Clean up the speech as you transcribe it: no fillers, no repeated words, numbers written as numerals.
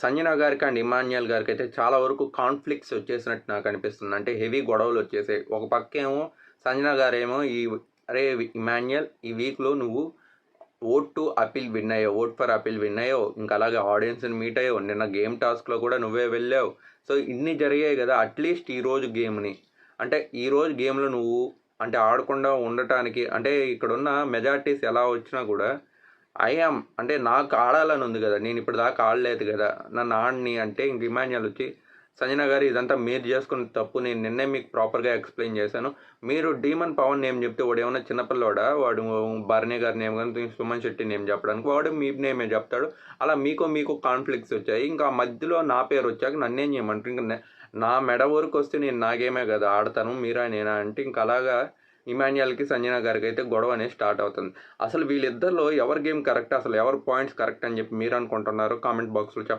సంజన గారికి అండ్ ఇమాన్యుయల్ గారికి అయితే చాలా వరకు కాన్ఫ్లిక్ట్స్ వచ్చేసినట్టు నాకు అనిపిస్తుంది. అంటే హెవీ గొడవలు వచ్చేసాయి. ఒక పక్కేమో సంజన గారేమో అరే ఇమాన్యుయల్, ఈ వీక్లో నువ్వు ఓట్ ఫర్ అపీల్ విన్ అయ్యావు, ఇంకా అలాగే ఆడియన్స్ని మీట్ అయ్యావు, నిన్న గేమ్ టాస్క్లో కూడా నువ్వే వెళ్ళావు. సో ఇన్ని జరిగాయి కదా, అట్లీస్ట్ ఈరోజు గేమ్ని అంటే ఈరోజు గేమ్లో నువ్వు అంటే ఆడకుండా ఉండటానికి అంటే ఇక్కడున్న మెజారిటీస్ ఎలా వచ్చినా కూడా ఐఆమ్ అంటే నాకు ఆడాలని ఉంది కదా, నేను ఇప్పుడు దాకా ఆడలేదు కదా, నన్ను ఆడిని అంటే ఇంక ఇమాన్యుయల్ వచ్చి సంజన గారు ఇదంతా మీరు చేసుకున్న తప్పు, నేను నిన్నే మీకు ప్రాపర్గా ఎక్స్ప్లెయిన్ చేశాను. మీరు డీమన్ పవన్ నేమ్ చెప్తే వాడు ఏమన్నా చిన్నపిల్లవాడా, వాడు భరణి గారి నేమ్ కానీ సుమన్ శెట్టి నేమ్ చెప్పడానికి, వాడు మీ నేమే చెప్తాడు. అలా మీకు కాన్ఫ్లిక్ట్స్ వచ్చాయి. ఇంకా మధ్యలో నా పేరు వచ్చాక నన్నేం చేయమంటారు? ఇంకా నా మెడ వరకు వస్తే నేను నాగేమే కదా ఆడతాను, మీరా నేనా అంటే ఇంకా అలాగా ఇమాన్యుయల్కి సంజన గారికి అయితే గొడవ అనేది స్టార్ట్ అవుతుంది. అసలు వీళ్ళిద్దరిలో ఎవరి గేమ్ కరెక్ట్, అసలు ఎవరి పాయింట్స్ కరెక్ట్ అని చెప్పి మీరు అనుకుంటున్నారు? కామెంట్ బాక్స్లో చెప్పండి.